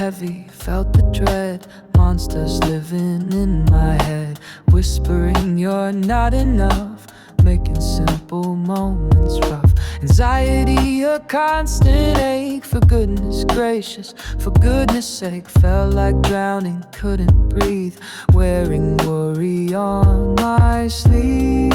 heavy, felt the dread. Monsters living in my head, whispering you're not enough, making simple moments rough. Anxiety, a constant ache. For goodness gracious, for goodness sake. Felt like drowning, couldn't breathe, wearing worry on my sleeve.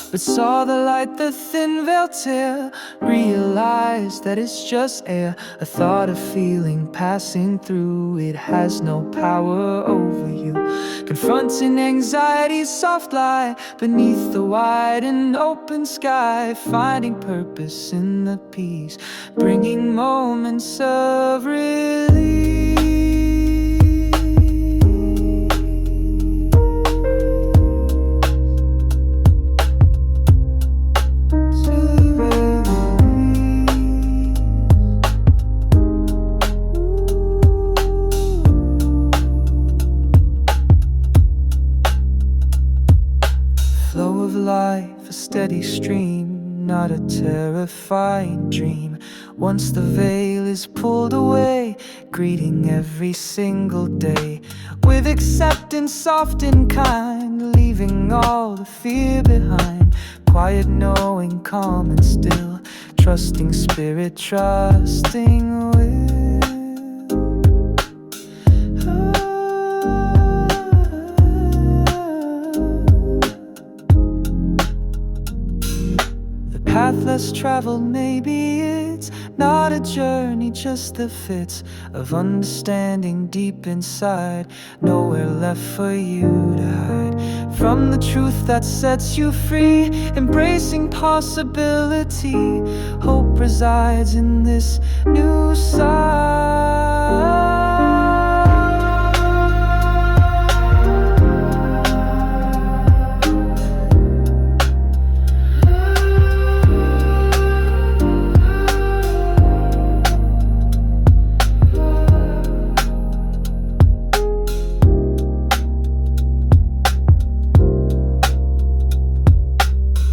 But saw the light, the thin veil tear. Realized that it's just air, a thought, a feeling passing through. It has no power over you. Confronting anxiety's soft light beneath the wide and open sky. Finding purpose in the peace, bringing moments of relief. Flow of life, a steady stream, not a terrifying dream. Once the veil is pulled away, greeting every single day with acceptance, soft and kind, leaving all the fear behind. Quiet knowing, calm and still, trusting spirit, trusting will. Path less traveled, maybe it's not a journey, just the fits of understanding deep inside. Nowhere left for you to hide from the truth that sets you free. Embracing possibility, hope resides in this new side.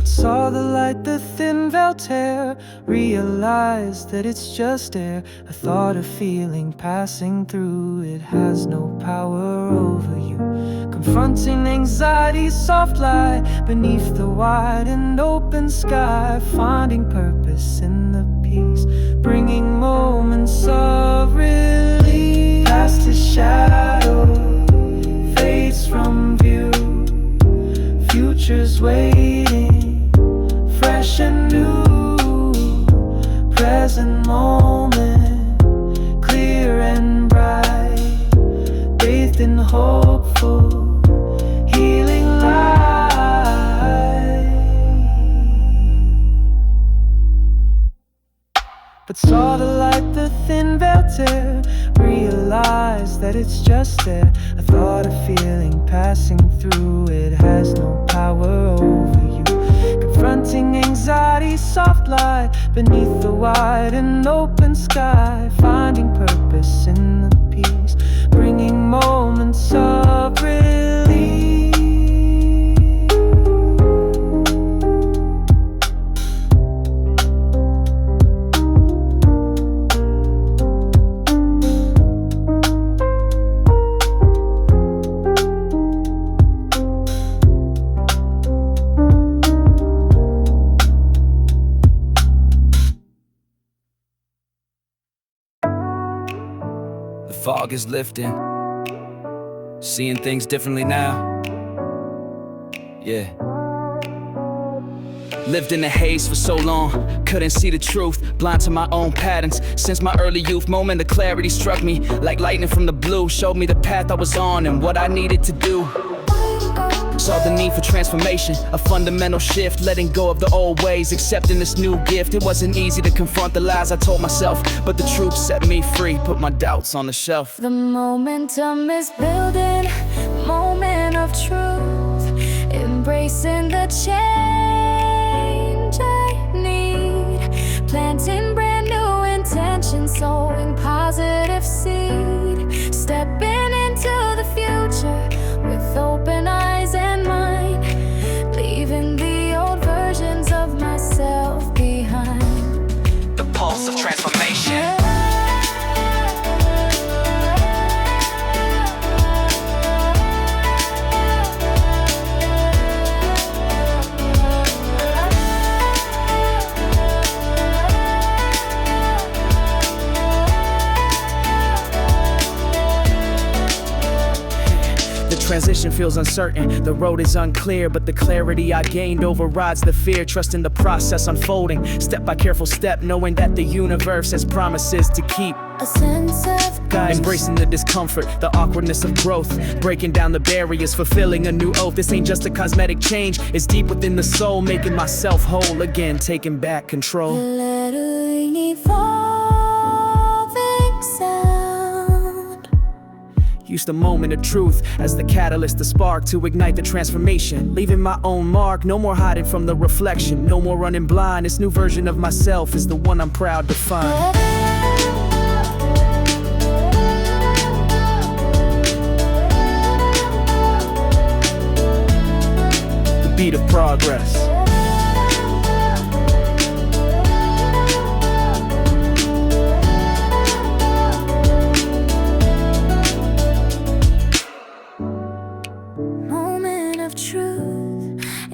Saw the light, the thin veil tear. Realized that it's just air, a thought, a feeling passing through. It has no power over you. Confronting anxiety's soft light beneath the wide and open sky. Finding purpose in the peace, bringing moments of relief. Past his shadow fades from view, future's waiting, fresh and new. Present moment, clear and bright, bathed in hopeful, healing light. But saw the light, the thin veil tear. Realized that it's just there, a thought, a feeling passing through. It has no power over you. Confronting anxiety's soft light beneath the wide and open sky. Finding purpose in the peace, bringing moments of relief. Fog is lifting, seeing things differently now. Yeah. Lived in the haze for so long, couldn't see the truth, blind to my own patterns. Since my early youth, moment of clarity struck me like lightning from the blue. Showed me the path I was on and what I needed to do. Saw the need for transformation, a fundamental shift, letting go of the old ways, accepting this new gift. It wasn't easy to confront the lies I told myself, but the truth set me free, put my doubts on the shelf. The momentum is building, moment of truth, embracing the change I need, planting brand new intentions, sowing positive seed, stepping into the future with open eyes and mind, transition feels uncertain. The road is unclear, but the clarity I gained overrides the fear. Trusting the process unfolding, step by careful step, knowing that the universe has promises to keep. A sense of guidance. Embracing the discomfort, the awkwardness of growth, breaking down the barriers, fulfilling a new oath. This ain't just a cosmetic change, it's deep within the soul, making myself whole again, taking back control. Let an evolving sound. Used a moment of truth as the catalyst, the spark to ignite the transformation. Leaving my own mark, no more hiding from the reflection, no more running blind. This new version of myself is the one I'm proud to find. The beat of progress.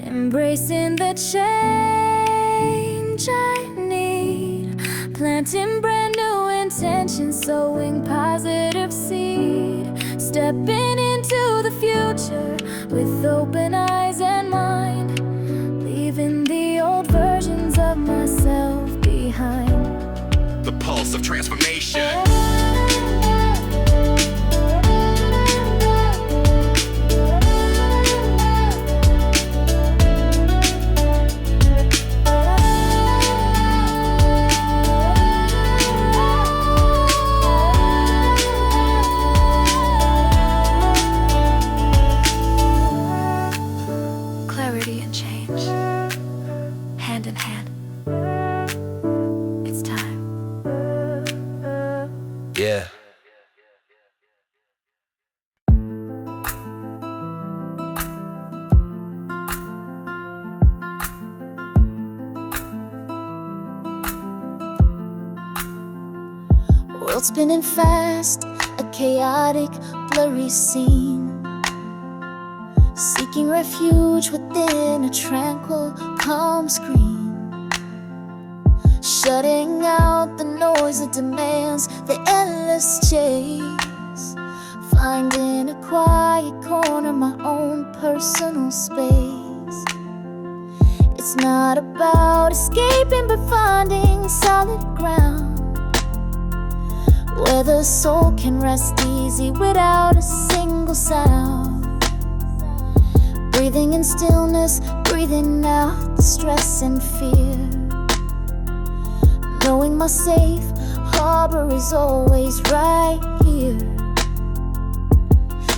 Embracing the change I need, planting brand new intentions, sowing positive seed, stepping into the future with open eyes and mind, leaving the old versions of myself behind. The pulse of transformation. And change, hand in hand. It's time. Yeah. World spinning fast, a chaotic, blurry scene, seeking refuge within a tranquil, calm screen, shutting out the noise that demands the endless chase, finding a quiet corner, my own personal space. It's not about escaping but finding solid ground, where the soul can rest easy without a single sound. Breathing in stillness, breathing out the stress and fear, knowing my safe harbor is always right here.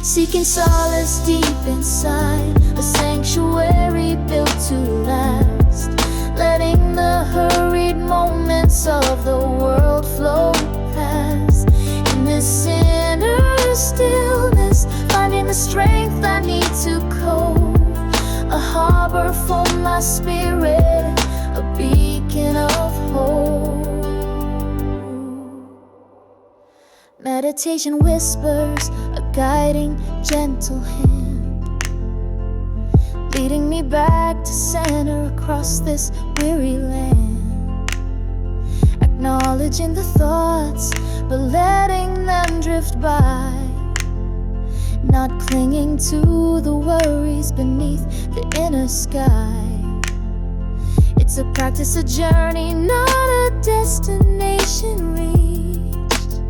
Seeking solace deep inside, a sanctuary built to last, letting the hurried moments of the world flow past. In this inner stillness, finding the strength I need to cope, a harbor for my spirit, a beacon of hope. Meditation whispers, a guiding, gentle hand, leading me back to center across this weary land. Acknowledging the thoughts, but letting them drift by, not clinging to the worries beneath the inner sky. It's a practice, a journey, not a destination reached,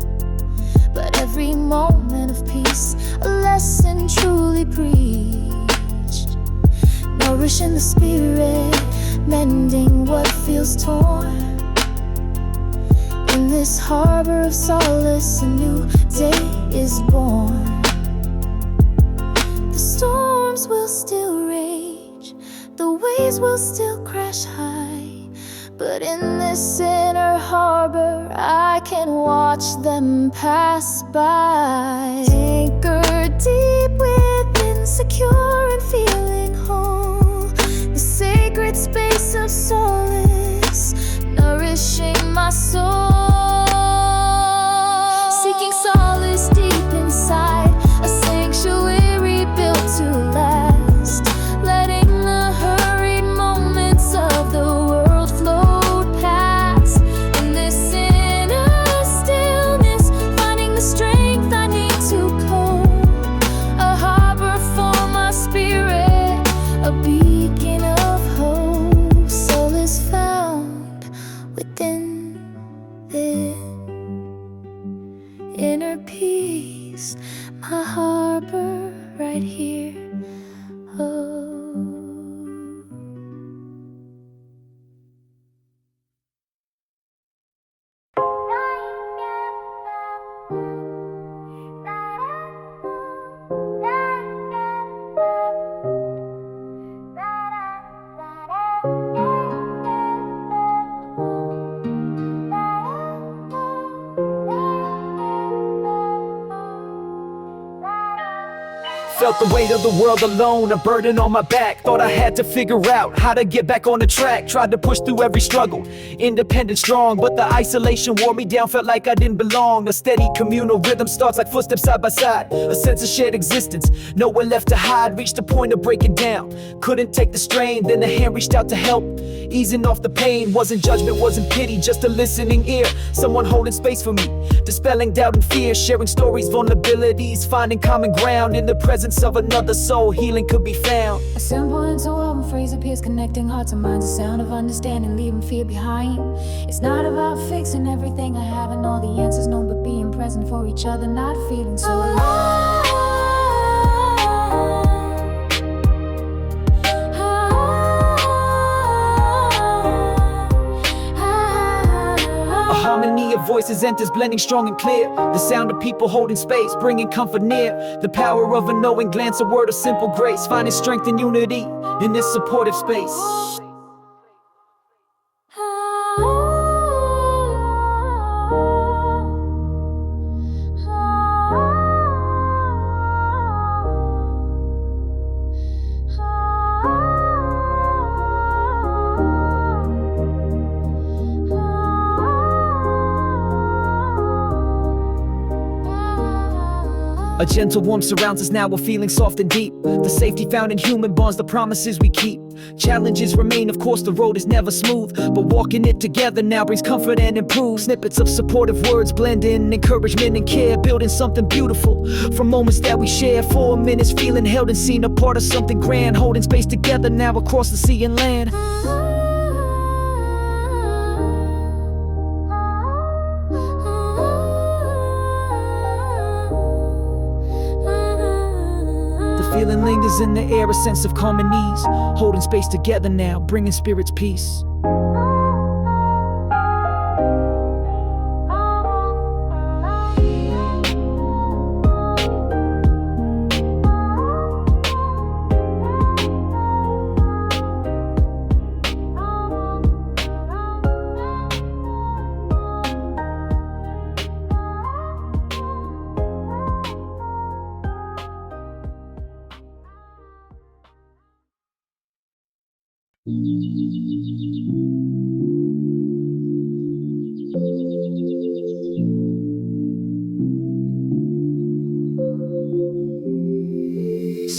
but every moment of peace, a lesson truly preached. Nourishing the spirit, mending what feels torn. In this harbor of solace, a new day is born. The storms will still rage, the waves will still crash high, but in this inner harbor I can watch them pass by. Anchored deep within, secure and feeling whole, the sacred space of solace, nourishing my soul. Seeking solace deep inside, a sanctuary built to last, letting the hurried moments of the world float past. In this inner stillness, finding the strength I need to cope, a harbor felt the weight of the world alone, a burden on my back. Thought I had to figure out how to get back on the track. Tried to push through every struggle, independent, strong, but the isolation wore me down, felt like I didn't belong. A steady communal rhythm starts like footsteps side by side. A sense of shared existence, nowhere left to hide. Reached a point of breaking down, couldn't take the strain. Then a hand reached out to help, easing off the pain. Wasn't judgment, wasn't pity, just a listening ear. Someone holding space for me, dispelling doubt and fear. Sharing stories, vulnerabilities, finding common ground. In the presence of another soul, healing could be found. A simple interwoven phrase appears, connecting hearts and minds. A sound of understanding, leaving fear behind. It's not about fixing everything I have and all the answers, no, but being present for each other, not feeling so alone. A harmony of voices enters, blending strong and clear. The sound of people holding space, bringing comfort near. The power of a knowing glance, a word of simple grace. Finding strength and unity in this supportive space. A gentle warmth surrounds us now, we're feeling soft and deep. The safety found in human bonds, the promises we keep. Challenges remain, of course the road is never smooth, but walking it together now brings comfort and improves. Snippets of supportive words blend in, encouragement and care, building something beautiful from moments that we share. 4 minutes feeling held and seen, a part of something grand, holding space together now across the sea and land. Feeling lingers in the air, a sense of calm and ease. Holding space together now, bringing spirits peace.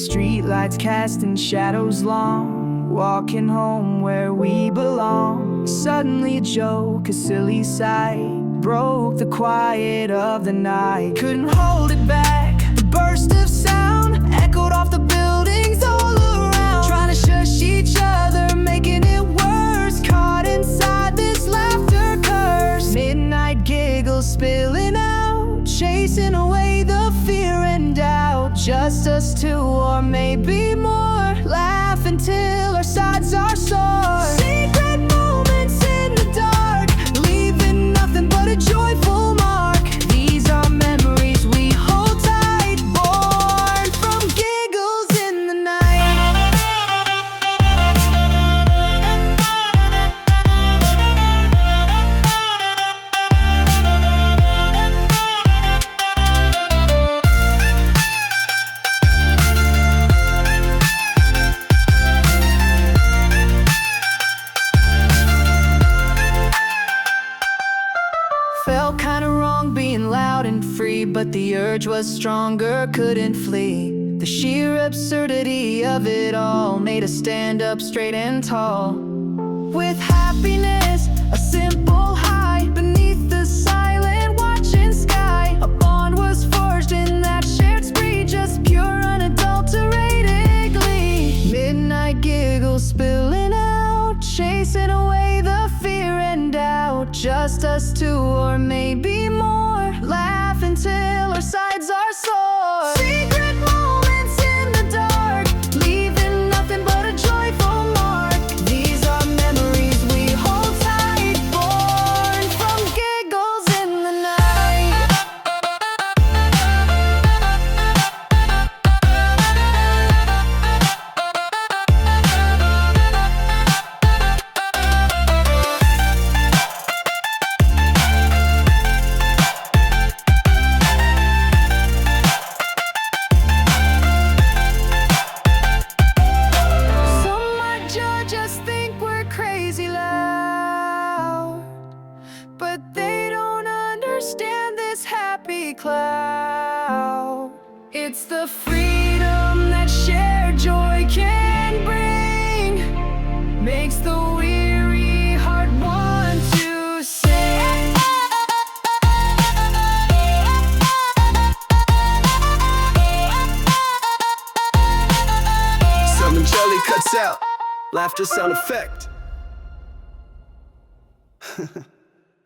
Streetlights casting shadows long, walking home where we belong. Suddenly a joke, a silly sight, broke the quiet of the night. Couldn't hold it back, the burst of sound echoed off the buildings all around. Trying to shush each other, making it worse, caught inside this laughter curse. Midnight giggles spilling out, chasing away the fear and doubt. Just us two or maybe more, laugh until our sides are sore. Secret moments in the dark, leaving nothing but a joyful mark. These are memories we hold tight, born from giggles in the night. Felt kinda wrong being loud and free, but the urge was stronger, couldn't flee. The sheer absurdity of it all made us stand up straight and tall. With happiness, a simple high, beneath the silent watching sky. A bond was forged in that shared spree, just pure unadulterated glee. Midnight giggles spilling out, chasing away the fear and doubt. Just us two or maybe more, laugh until our sides are sore. Secret moments in the dark, leaving nothing but a joyful mark. These are memories we hold tight, born from giggles in the night. loud, but they don't understand this happy cloud. It's the freedom that shared joy can bring, makes the weary heart want to sing. Something Jelly cuts out. Laughter sound effect.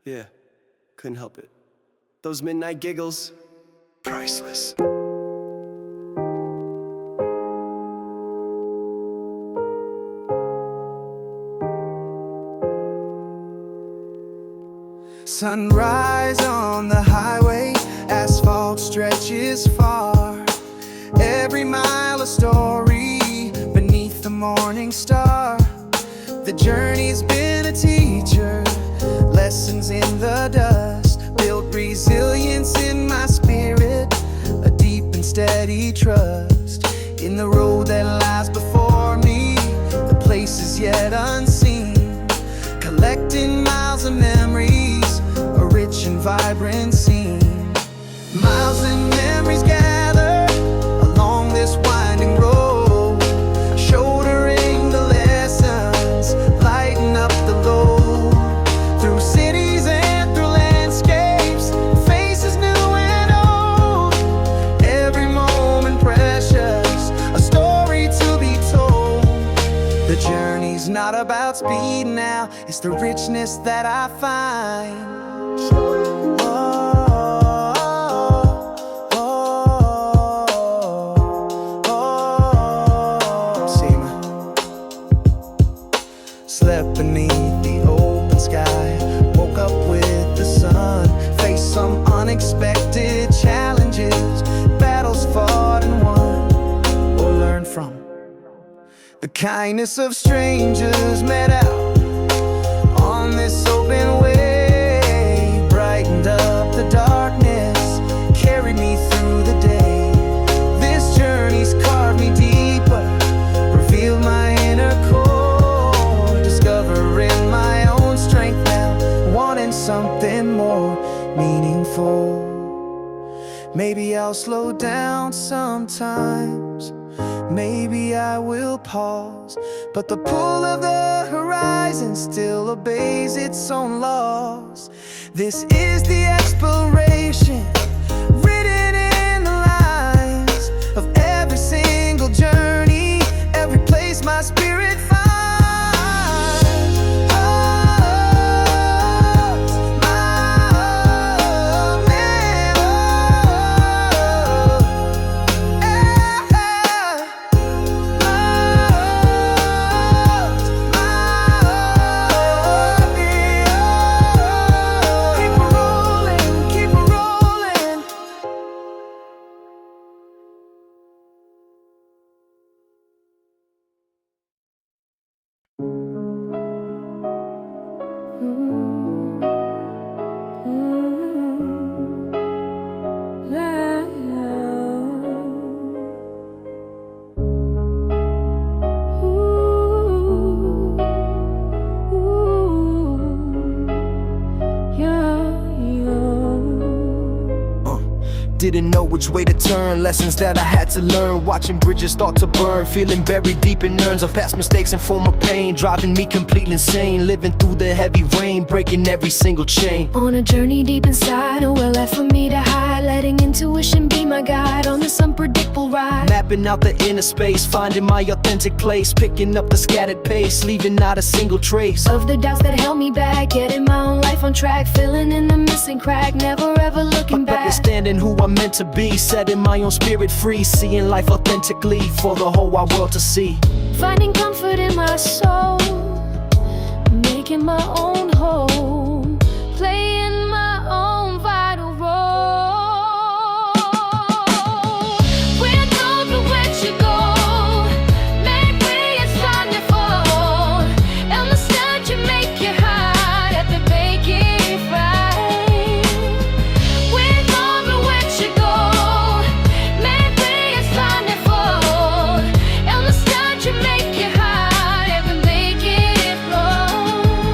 Yeah, couldn't help it. Those midnight giggles, priceless. Sunrise on the highway, asphalt stretches far. Every mile a story beneath the morning star. The journey's been a teacher, lessons in the dust, built resilience in my spirit, a deep and steady trust in the road that lies before me, the places yet unseen, collecting miles of memories, a rich and vibrant scene. Miles and memories gather along this winding road, shouldering the lessons, lighten up the load. Through cities and through landscapes, faces new and old, every moment precious, a story to be told. The journey's not about speed now, it's the richness that I find. Slept beneath the open sky, woke up with the sun, faced some unexpected challenges, battles fought and won, or learned from. The kindness of strangers met out on this open way, brightened up the darkness, carried me through the day. This journey's carved me deeper, revealed my inner core, discovering my own strength now, wanting something more meaningful. Maybe I'll slow down sometimes, maybe I will pause, but the pull of the horizon still obeys its own laws. This is the exploration, written in the lines of every single journey, every place my spirit finds. Didn't know which way to turn, lessons that I had to learn, watching bridges start to burn, feeling buried deep in urns of past mistakes and former pain, driving me completely insane, living through the heavy rain, breaking every single chain. On a journey deep inside, nowhere left for me to hide, letting intuition be my guide on this unpredictable ride. Mapping out the inner space, finding my authentic place, picking up the scattered pace, leaving not a single trace of the doubts that held me back, getting my own life on track, filling in the missing crack, never ever looking back. Understanding who I'm meant to be, setting my own spirit free, seeing life authentically for the whole wide world to see. Finding comfort in my soul, making my own home, playing my own vital role. We're told to where to go, make way, it's time to fall. And the start you make your heart at the baking fry. We're told to where to go, make way, it's time to fall. And the start you make your heart at the baking roll.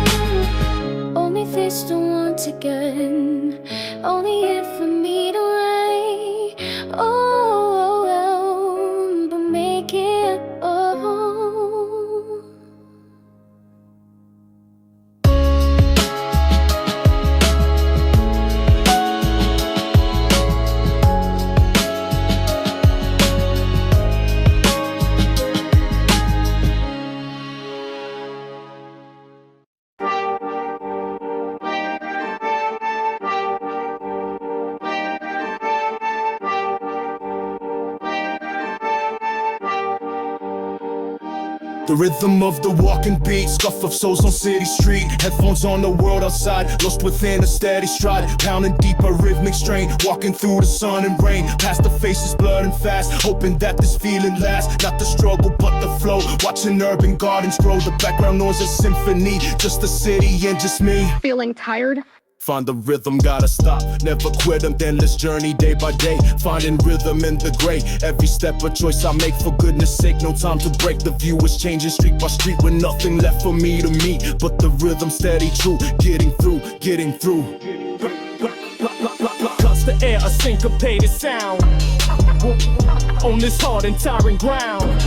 The rhythm of the walking beat, scuff of souls on city street. Headphones on the world outside, lost within a steady stride. Pounding deep a rhythmic strain, walking through the sun and rain. Past the faces blurred and fast, hoping that this feeling lasts. Not the struggle but the flow, watching urban gardens grow. The background noise a symphony, just the city and just me. Feeling tired? Find the rhythm, gotta stop, never quit, an endless journey day by day. Finding rhythm in the gray, every step a choice I make, for goodness sake, no time to break. The view is changing street by street with nothing left for me to meet. But the rhythm steady true, getting through, getting through. Cuts the air, a syncopated sound on this hard and tiring ground.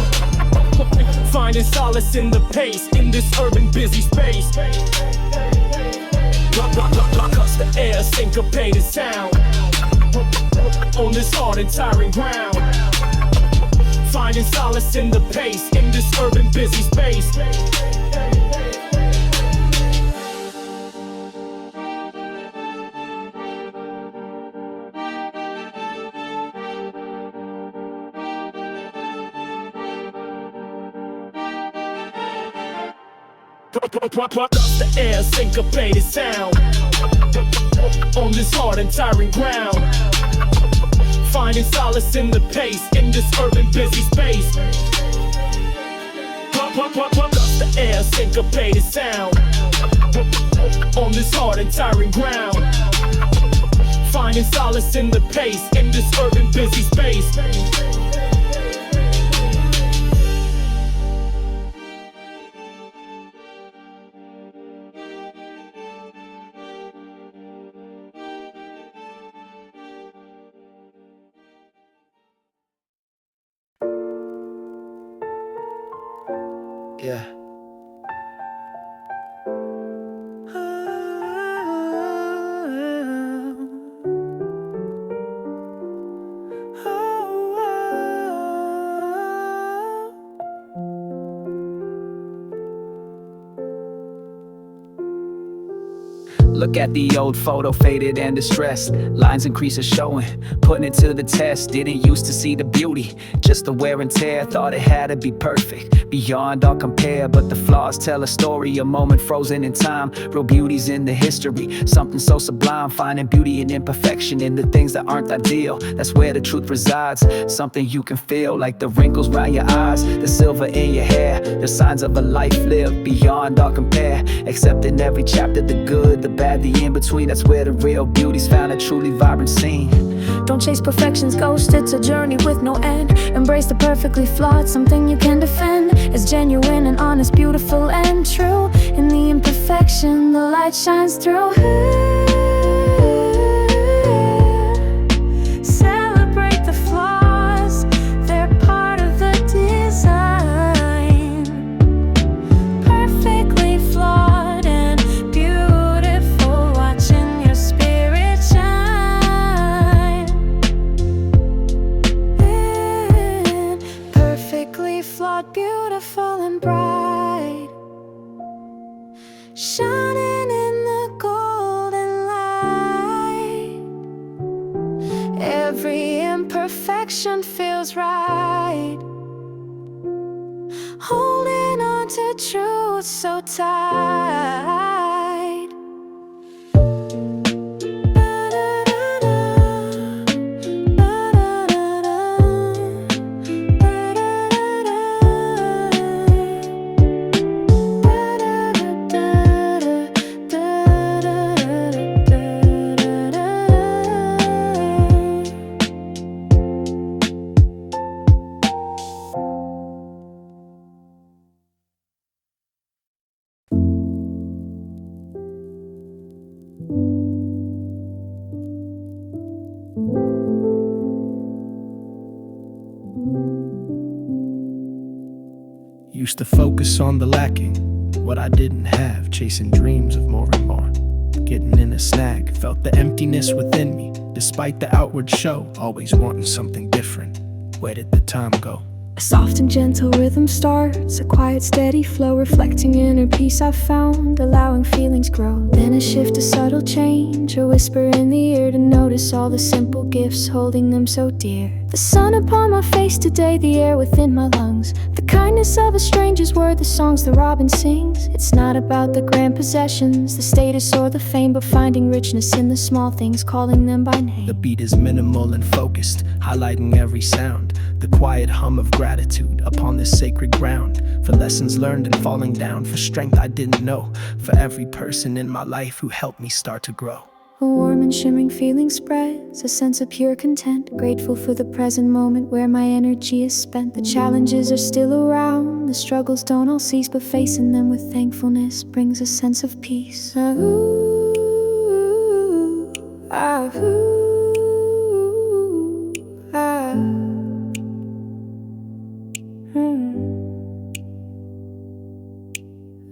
Finding solace in the pace, in this urban busy space. Cuts the air, syncopated sound on this hard and tiring ground. Finding solace in the pace, in this urban busy space. Cuts the air, syncopated sound on this hard and tiring ground. Finding solace in the pace, in this urban busy space. Cuts the air, syncopated sound on this hard and tiring ground. Finding solace in the pace, in this urban busy space. Yeah. Look at the old photo, faded and distressed. Lines and creases showing, putting it to the test. Didn't used to see the beauty, just the wear and tear. Thought it had to be perfect, beyond all compare. But the flaws tell a story, a moment frozen in time. Real beauty's in the history, something so sublime. Finding beauty in imperfection, in the things that aren't ideal. That's where the truth resides, something you can feel. Like the wrinkles round your eyes, the silver in your hair. The signs of a life lived, beyond all compare. Accepting every chapter, the good, the bad, the in-between. That's where the real beauty's found, a truly vibrant scene. Don't chase perfection's ghost, it's a journey with no end. Embrace the perfectly flawed, something you can defend. It's genuine and honest, beautiful and true. In the imperfection, the light shines through. Celebrate the flaws, they're part of the design. Perfectly flawed and beautiful, watching your spirit shine. Perfectly flawed, beautiful and bright, shining in the golden light. Every imperfection feels right, holding on to truth so tight. Used to focus on the lacking, what I didn't have, chasing dreams of more and more. Getting in a snag, felt the emptiness within me, despite the outward show, always wanting something different. Where did the time go? A soft and gentle rhythm starts, a quiet steady flow, reflecting inner peace I've found, allowing feelings grow. Then a shift, a subtle change, a whisper in the ear to notice all the simple gifts, holding them so dear. The sun upon my face today, the air within my lungs, the kindness of a stranger's word, the songs the robin sings. It's not about the grand possessions, the status or the fame, but finding richness in the small things, calling them by name. The beat is minimal and focused, highlighting every sound, the quiet hum of gratitude upon this sacred ground. For lessons learned and falling down, for strength I didn't know, for every person in my life who helped me start to grow. A warm and shimmering feeling spreads, a sense of pure content, grateful for the present moment where my energy is spent. The challenges are still around, the struggles don't all cease, but facing them with thankfulness brings a sense of peace. Ooh, ah, ooh, ah.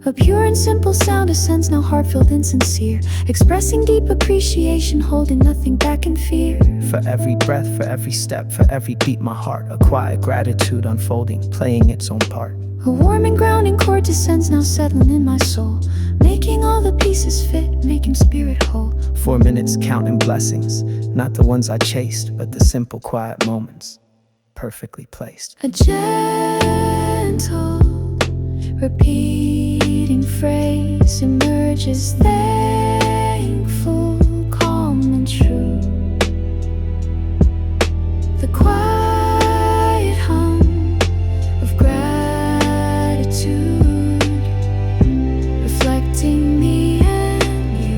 A pure and simple sound, a sense now heartfelt and sincere, expressing deep appreciation, holding nothing back in fear. For every breath, for every step, for every beat, my heart, a quiet gratitude unfolding, playing its own part. A warm and grounding chord descends, now settling in my soul, making all the pieces fit, making spirit whole. 4 minutes counting blessings, not the ones I chased, but the simple quiet moments, perfectly placed. A gentle repeating phrase emerges, thankful, calm and true. The quiet hum of gratitude, reflecting me and you.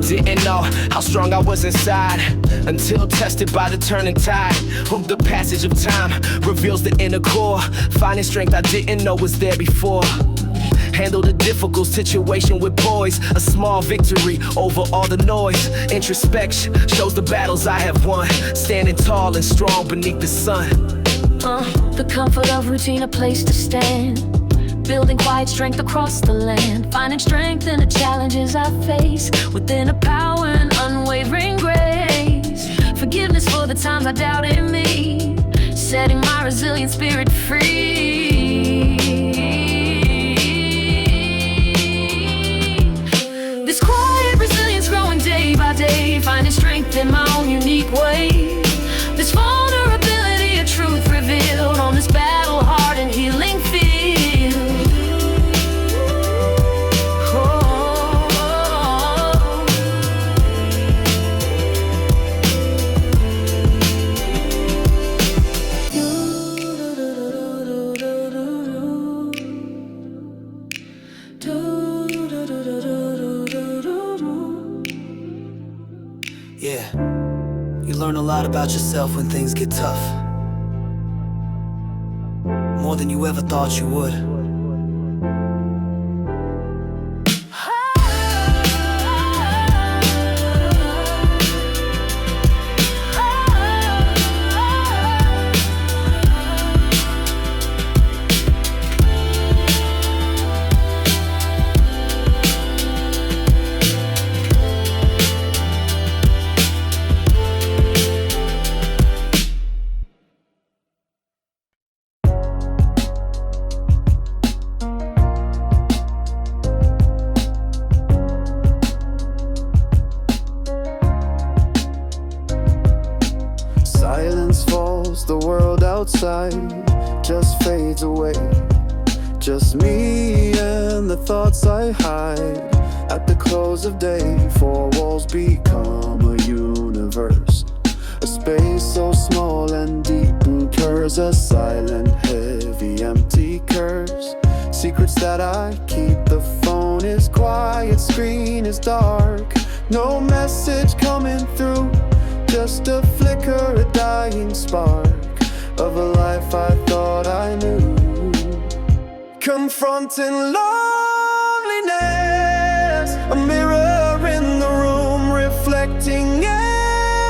Didn't know how strong I was inside until tested by the turning tide. Hope the passage of time reveals the inner core, finding strength I didn't know was there before. Handled a difficult situation with poise, a small victory over all the noise. Introspection shows the battles I have won, standing tall and strong beneath the sun. The comfort of routine, a place to stand, building quiet strength across the land, finding strength in the challenges I face, within a power and unwavering grace. Forgiveness for the times I doubted me, setting my resilient spirit free. This quiet resilience growing day by day, finding strength in my own unique way. This vulnerability, a truth revealed on this battle hard and healing field. Yeah, you learn a lot about yourself when things get tough, more than you ever thought you would. Silence falls, the world outside just fades away. Just me and the thoughts I hide at the close of day. Four walls become a universe, a space so small and It's a silent, heavy, empty curse. Secrets that I keep. The phone is quiet, screen is dark. No message coming through, just a flicker, a dying spark of a life I thought I knew. Confronting loneliness, a mirror in the room reflecting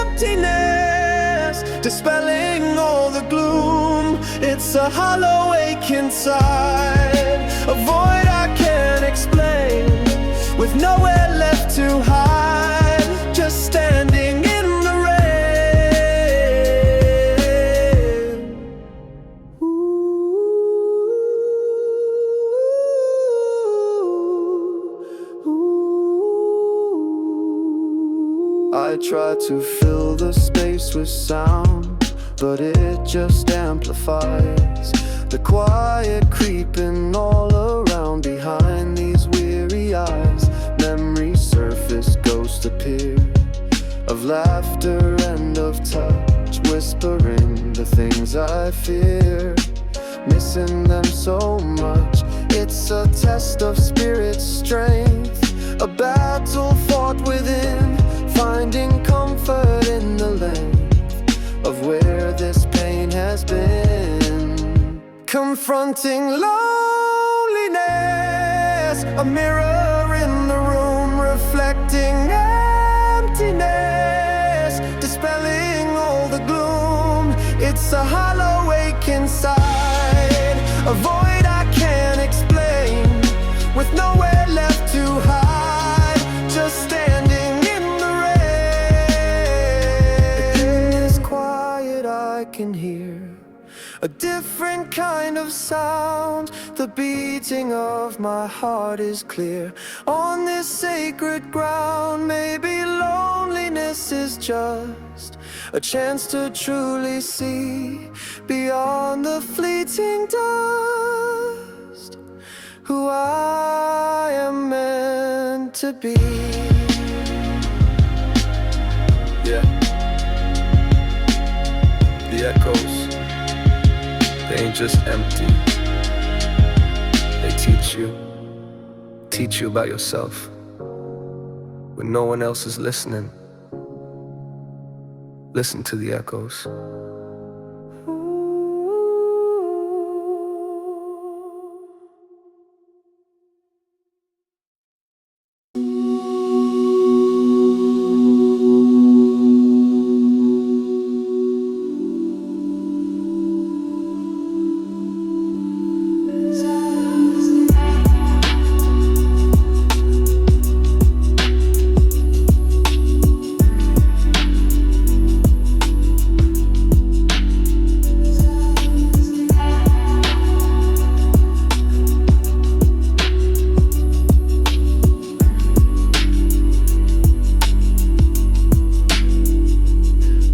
emptiness, dispelling all the gloom. It's a hollow ache inside, a void I can't explain, with nowhere left to hide, just standing in the rain. I try to fill the space with sound, but it just amplifies the quiet creeping all around behind these weary eyes. Memories surface, ghosts appear, of laughter and of touch, whispering the things I fear, missing them so much. It's a test of spirit strength, a battle fought within, finding comfort in the length of where this pain has been. Confronting loneliness, a mirror in the room reflecting emptiness, dispelling all the gloom. It's a hollow ache inside, a void I can't explain, with nowhere left to hide, just standing in the rain. It is quiet, I can hear a different kind of sound. The beating of my heart is clear. On this sacred ground, maybe loneliness is just a chance to truly see beyond the fleeting dust who I am meant to be. Yeah. The echoes, they ain't just empty. They teach you about yourself when no one else is listening. Listen to the echoes.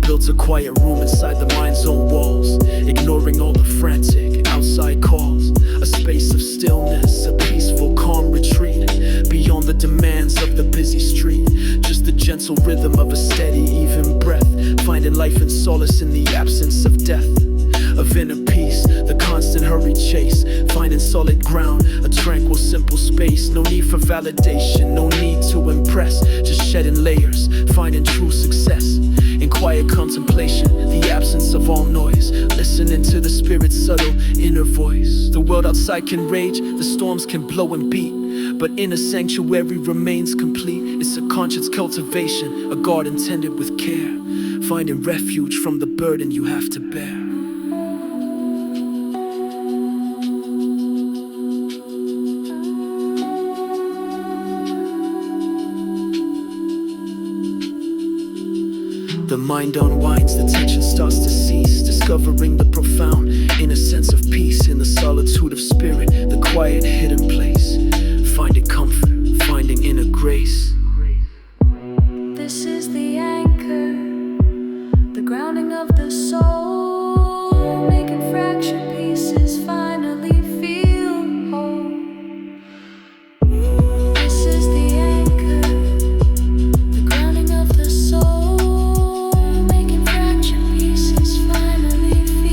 Built a quiet room inside the mind's own walls, ignoring all the frantic outside calls. A space of stillness, a peaceful, calm retreat, beyond the demands of the busy street. Just the gentle rhythm of a steady, even breath, finding life and solace in the absence of death. Of inner peace, the constant hurried chase, finding solid ground, a tranquil, simple space. No need for validation, no need to impress, just shedding layers, finding true success. In quiet contemplation, the absence of all noise, listening to the spirit's subtle inner voice. The world outside can rage, the storms can blow and beat, but inner sanctuary remains complete. It's a conscious cultivation, a garden tended with care, finding refuge from the burden you have to bear. The mind unwinds, the tension starts to cease, discovering the profound inner sense of peace in the solitude of spirit, the quiet hidden place, finding comfort, finding inner grace. This is the anchor, the grounding of the soul, making fractured pieces finally feel whole. This is the anchor, the grounding of the soul, making fractured pieces finally feel whole.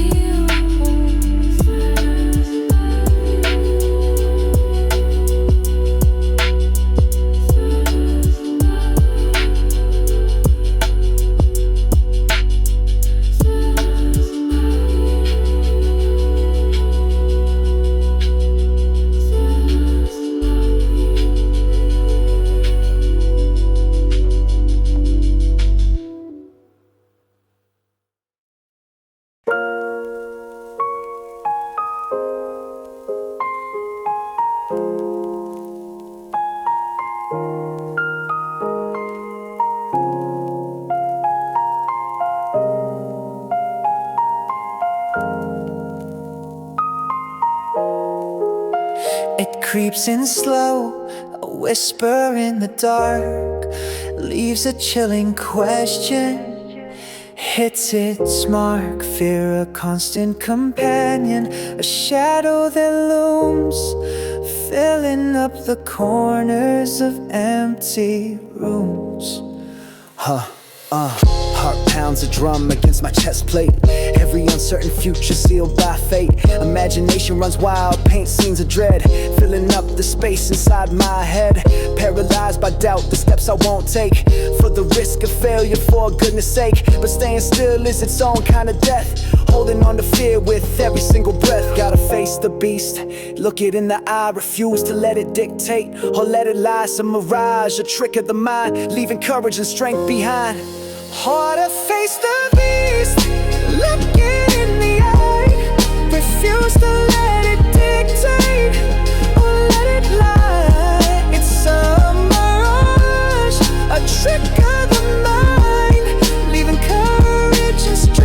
It creeps in slow, a whisper in the dark, leaves a chilling question, hits its mark. Fear, a constant companion, a shadow that looms, filling up the corners of empty rooms. Heart pounds a drum against my chest plate. Every uncertain future sealed by fate. Imagination runs wild, paint scenes of dread, filling up the space inside my head. Paralyzed by doubt, the steps I won't take, for the risk of failure, for goodness sake. But staying still is its own kind of death, holding on to fear with every single breath. Gotta face the beast, look it in the eye, refuse to let it dictate or let it lie. Some mirage, a trick of the mind, leaving courage and strength behind. Hard to face the beast, look it in the eye, refuse to let it dictate or let it lie. It's a mirage, a trick of the mind, leaving courage and strength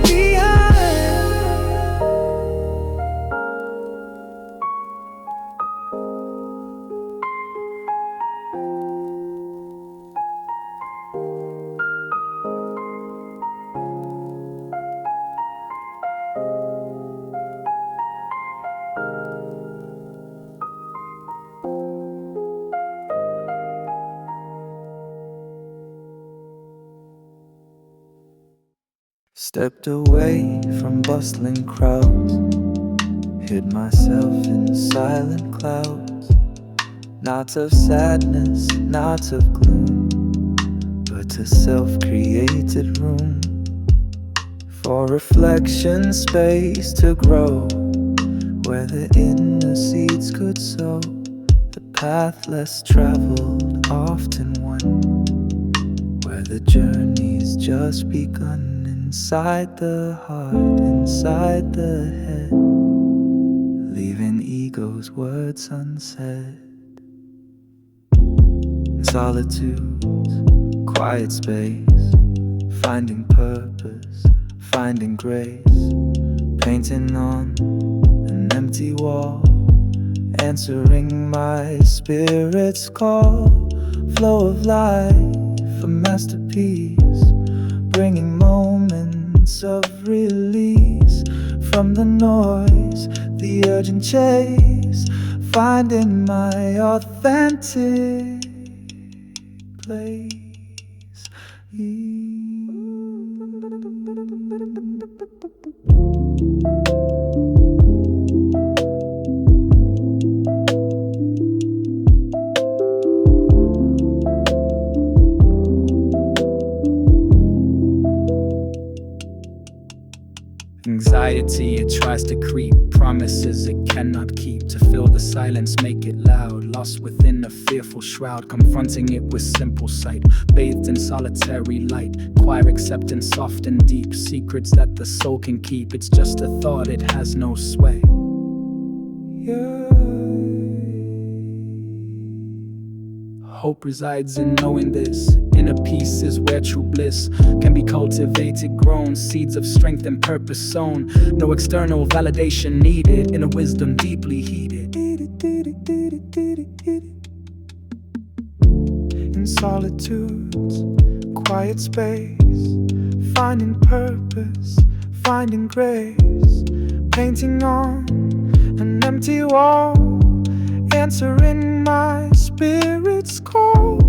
behind. Stepped away from bustling crowds, hid myself in silent clouds. Not of sadness, not of gloom, but a self-created room for reflection, space to grow, where the inner seeds could sow. The path less traveled, often one, where the journey's just begun. Inside the heart, inside the head, leaving ego's words unsaid. Solitude, quiet space, finding purpose, finding grace, painting on an empty wall, answering my spirit's call. Flow of life, a masterpiece, bringing moments of release from the noise, the urgent chase, finding my authentic place. Anxiety, it tries to creep, promises it cannot keep. To fill the silence, make it loud, lost within a fearful shroud, confronting it with simple sight, bathed in solitary light. Choir acceptance, soft and deep, secrets that the soul can keep. It's just a thought, it has no sway. Hope resides in knowing this. Inner peace is where true bliss can be cultivated, grown, seeds of strength and purpose sown. No external validation needed, inner wisdom deeply heated. In solitude's quiet space, finding purpose, finding grace, painting on an empty wall, answering my spirit's call.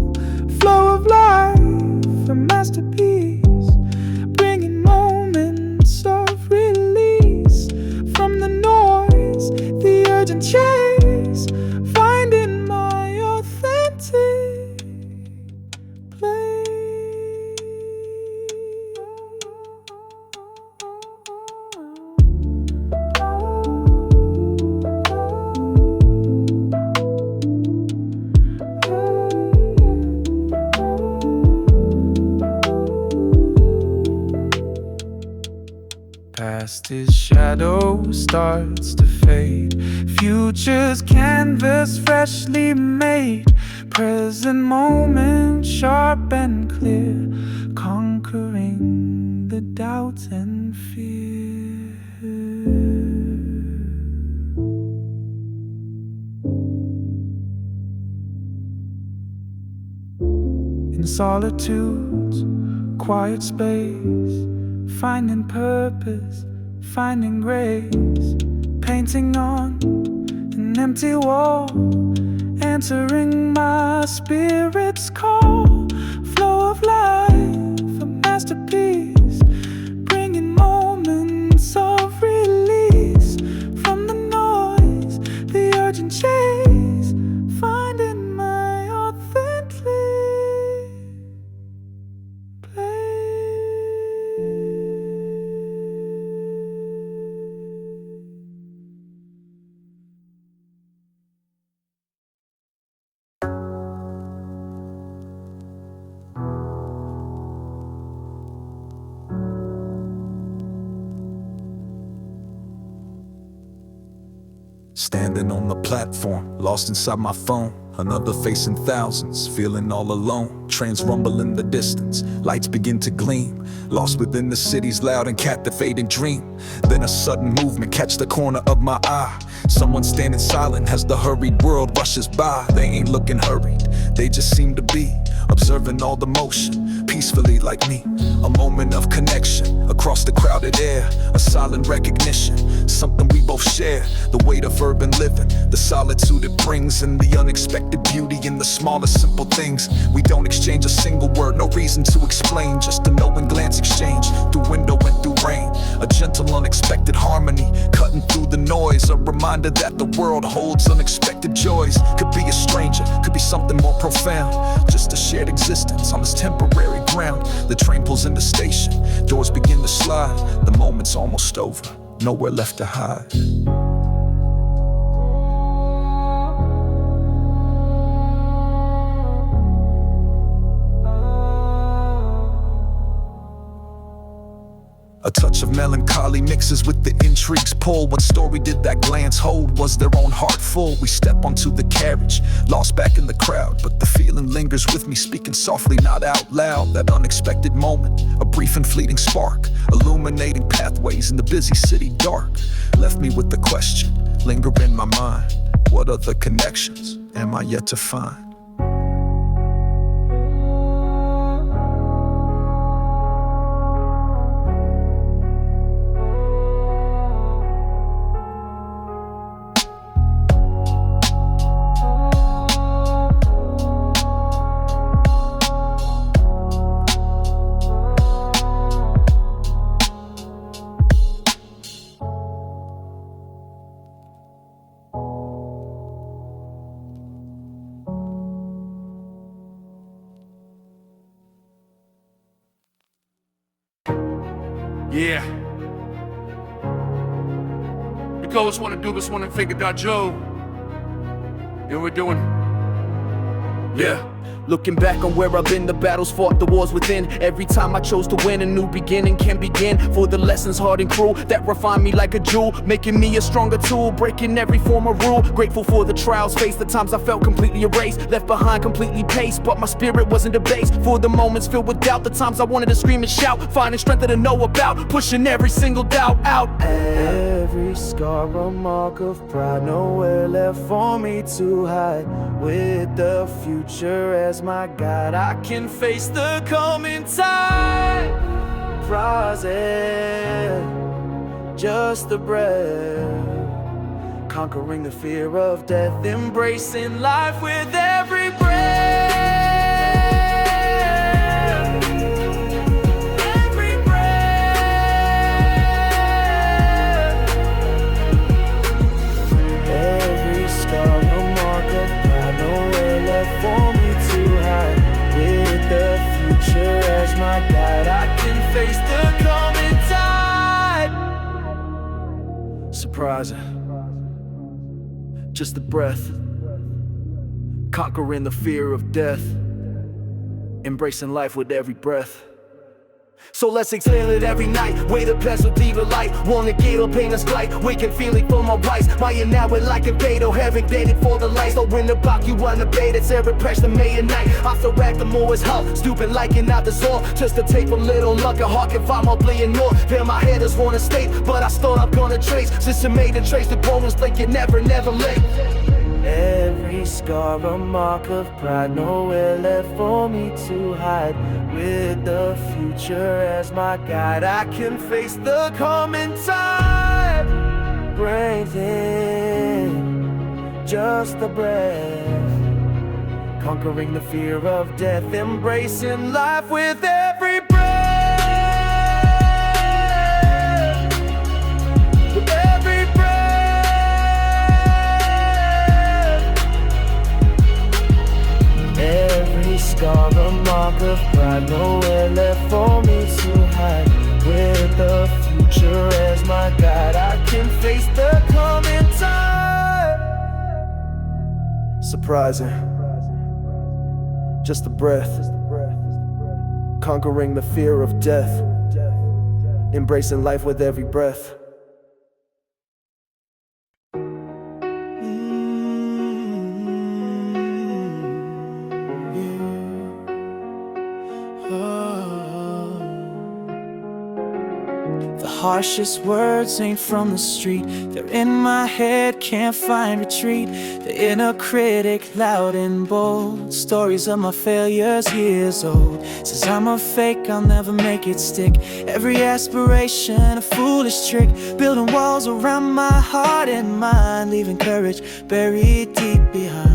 Flow of life, a masterpiece, bringing moments of release from the noise, the urgent chase, finding my authentic place. Past his shadow starts to fade, future's canvas freshly made, present moment sharp and clear, conquering the doubt and fear. solitudes, quiet space, finding purpose, finding grace, painting on an empty wall, answering my spirit's call, flow of life, a masterpiece, bringing moments of release from the noise, the urgent chase, finding my authentic place. Standing on the platform, lost inside my phone. Another facing thousands, feeling all alone. Trains rumble in the distance, lights begin to gleam. Lost within the city's loud and captivating dream. Then a sudden movement catch the corner of my eye. Someone standing silent as the hurried world rushes by. They ain't looking hurried, they just seem to be observing all the motion, peacefully like me. A moment of connection across the crowded air. A silent recognition, something we both share. The weight of urban living, the solitude it brings, and the unexpected beauty in the smallest simple things. We don't exchange a single word, no reason to explain, just a knowing glance exchange through window and through rain. A gentle unexpected harmony cutting through the noise. A reminder that the world holds unexpected joys. Could be a stranger, could be something more profound, just a shared existence on this temporary ground. The train pulls in the station, doors begin to slide. The moment's almost over, nowhere left to hide. A touch of melancholy mixes with the intrigue's pull. What story did that glance hold? Was their own heart full? We step onto the carriage, lost back in the crowd, but the feeling lingers with me, speaking softly, not out loud. That unexpected moment, a brief and fleeting spark, illuminating pathways in the busy city dark, left me with the question, linger in my mind. What other connections am I yet to find? Yeah. Because want to do this one and figure out Joe. And we're doing. Yeah. Looking back on where I've been, the battles fought, the wars within. Every time I chose to win, a new beginning can begin. For the lessons hard and cruel that refine me like a jewel, making me a stronger tool, breaking every form of rule. Grateful for the trials faced, the times I felt completely erased, left behind completely paced, but my spirit wasn't debased. For the moments filled with doubt, the times I wanted to scream and shout, finding strength to know about, pushing every single doubt out. Every scar a mark of pride, nowhere left for me to hide. With the future as my guide, I can face the coming tide. Process, just a breath, conquering the fear of death, embracing life with every breath. Every breath. Every scar a mark of pride, nowhere left for me to hide. With the future as my guide, I can face the coming tide. Surprising, just a breath, conquering the fear of death, embracing life with every breath. So let's exhale it every night, weigh the past with evil light. Wanna get or pain us light, waking feeling for my rights. My now it like a bait or having dated for the lights. So in the box you wanna bait, it's every pressure May and night. I feel back the more is help, stupid like it not dissolve. Just to take a little luck, a heart can find more playing more. Feel my head is wanna state, but I thought I'm gonna trace. Since I made a trace, the bonus like you never late. Every scar a mark of pride, nowhere left for me to hide. With the future as my guide, I can face the coming tide. Breathing just a breath, conquering the fear of death, embracing life with every breath. With every breath. Every scar a mark of pride, nowhere left for me to hide. With the future as my guide, I can face the coming tide. Surprising, just a breath, conquering the fear of death, embracing life with every breath. The harshest words ain't from the street, they're in my head, can't find retreat. The inner critic, loud and bold, stories of my failures years old. Says I'm a fake, I'll never make it stick. Every aspiration a foolish trick, building walls around my heart and mind, leaving courage buried deep behind.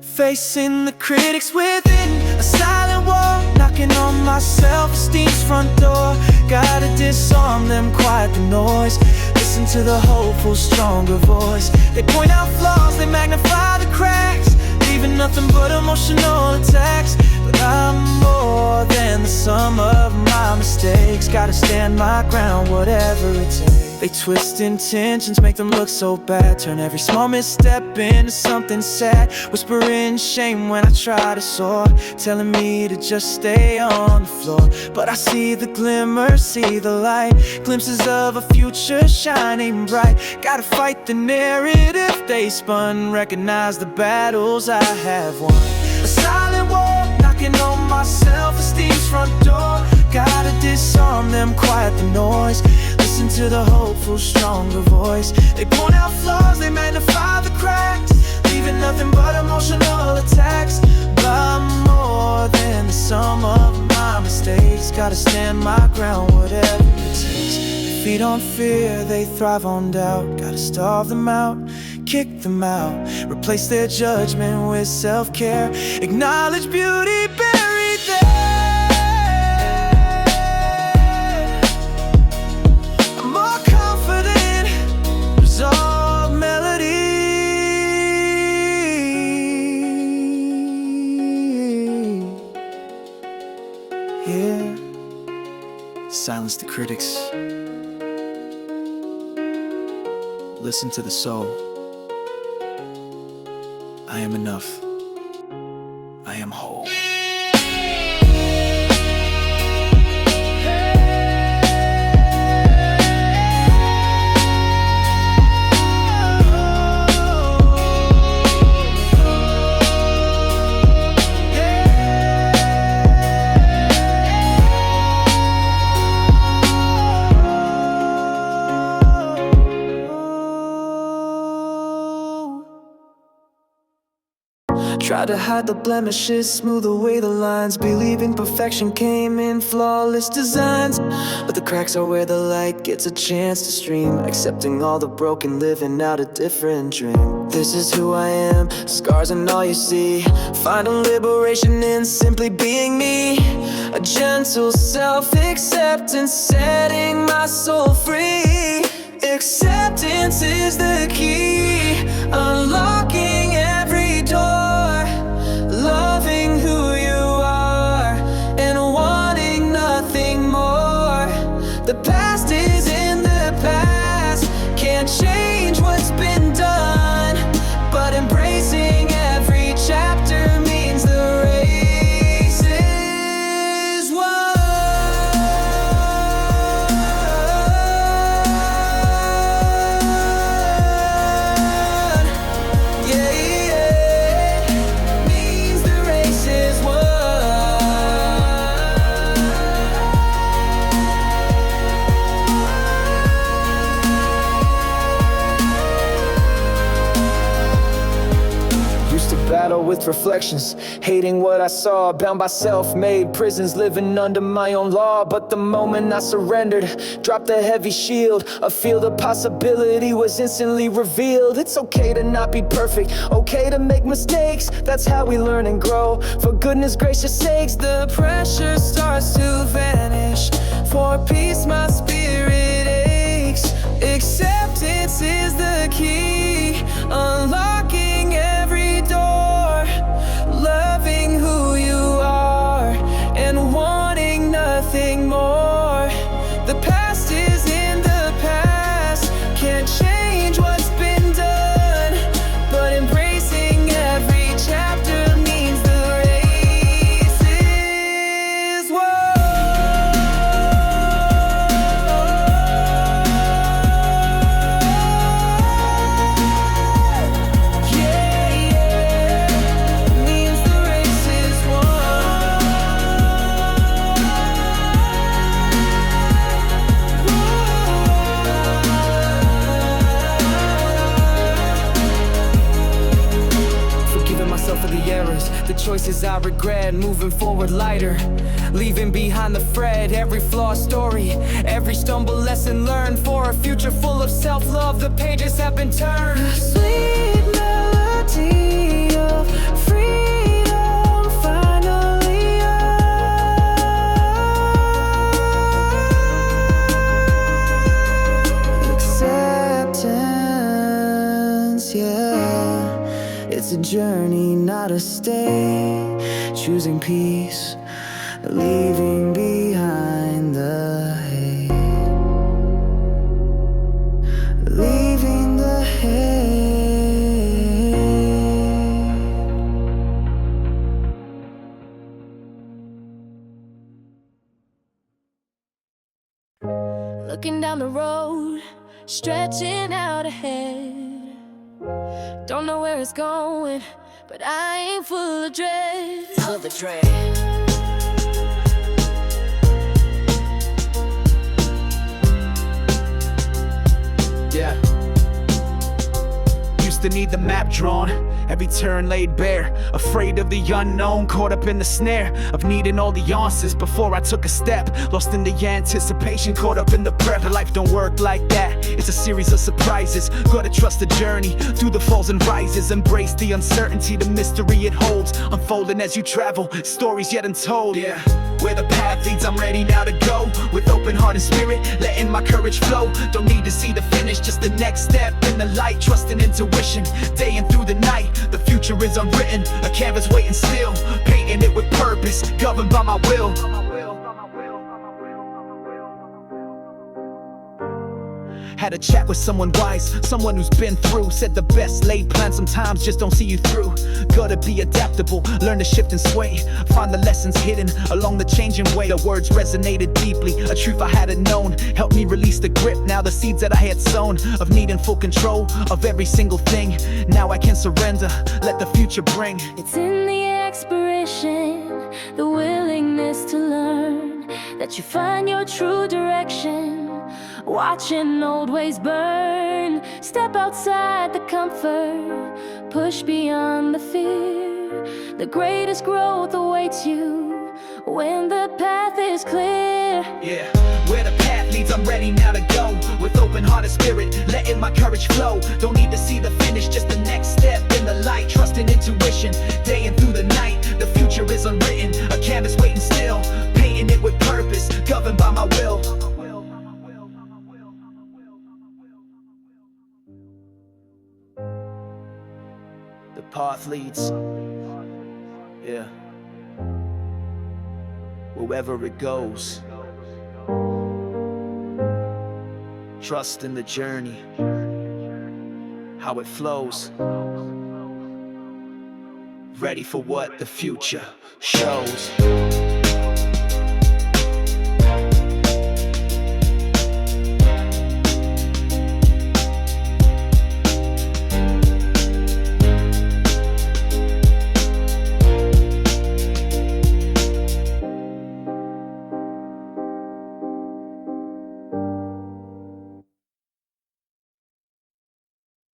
Facing the critics within, a silent war, knocking on my self-esteem's front door. Gotta disarm them, quiet the noise, listen to the hopeful, stronger voice. They point out flaws, they magnify the cracks, leaving nothing but emotional attacks. But I'm more than the sum of my mistakes, gotta stand my ground, whatever it takes. They twist intentions, make them look so bad, turn every small misstep into something sad. Whispering shame when I try to soar, telling me to just stay on the floor. But I see the glimmer, see the light, glimpses of a future shining bright. Gotta fight the narrative they spun, recognize the battles I have won. A silent war, knocking on my self-esteem's front door. Gotta disarm them, quiet the noise, listen to the hopeful, stronger voice. They point out flaws, they magnify the cracks, leaving nothing but emotional attacks. But I'm more than the sum of my mistakes, gotta stand my ground, whatever it takes. They feed on fear, they thrive on doubt. Gotta starve them out, kick them out, replace their judgment with self-care. Acknowledge beauty buried there. Yeah, silence the critics, listen to the soul. I am enough, I am whole. Try to hide the blemishes, smooth away the lines, believing perfection came in flawless designs. But the cracks are where the light gets a chance to stream, accepting all the broken, living out a different dream. This is who I am, scars and all you see, finding liberation in simply being me. A gentle self-acceptance, setting my soul free. Acceptance is the key, unlocking every door, loving who you are and wanting nothing more. The past is in the past, can't change what's been done, but embracing every chapter means the race is won. reflections, hating what I saw, bound by self-made prisons, living under my own law. But the moment I surrendered, dropped the heavy shield, a field of possibility was instantly revealed. It's okay to not be perfect, okay to make mistakes, that's how we learn and grow. For goodness gracious sakes, the pressure starts to vanish. For peace my spirit aches. Acceptance is the key, unlocking every door. Loving who you are and wanting nothing more. The past is in the past, can't change what's been done, but embracing every chapter means the race is won. Means the race is Forgiving myself for the errors, the choices I regret, moving forward lighter, leaving behind the fret, every flawed story, every stumble lesson learned, for a future full of self-love. The pages have been turned. Sweet melody of freedom finally acceptance, yeah. It's a journey, not a stay. Choosing peace, leaving behind the hate. Leaving the hate. Looking down the road, stretching out ahead. Don't know where it's going, but I ain't full of dread. Full of dread. Yeah. Used to need the map drawn, every turn laid bare, afraid of the unknown, caught up in the snare of needing all the answers before I took a step, lost in the anticipation, caught up in the prep. Life don't work like that, it's a series of surprises. Gotta trust the journey through the falls and rises, embrace the uncertainty, the mystery it holds, unfolding as you travel, stories yet untold. Yeah, where the path leads, I'm ready now to go, with open heart and spirit, letting my courage flow. Don't need to see the finish, just the next step in the light, trusting intuition, day and through the night. The future is unwritten, a canvas waiting still, painting it with purpose, governed by my will. Had a chat with someone wise, someone who's been through, said the best laid plans sometimes just don't see you through. Gotta be adaptable, learn to shift and sway, find the lessons hidden along the changing way. The words resonated deeply, a truth I hadn't known, helped me release the grip. Now the seeds that I had sown, of needing full control of every single thing, now I can surrender, let the future bring. It's in the expiration, the willingness to learn, that you find your true direction. Watching old ways burn, step outside the comfort, push beyond the fear. The greatest growth awaits you when the path is clear. Yeah, where the path leads, I'm ready now to go, with open heart and spirit, letting my courage flow. Don't need to see the finish, just the next step in the light, trusting intuition, day and through the night. The future is unwritten, a canvas waiting still, painting it with purpose, governed by my will. The path leads, yeah, wherever it goes. Trust in the journey, how it flows. Ready for what the future shows.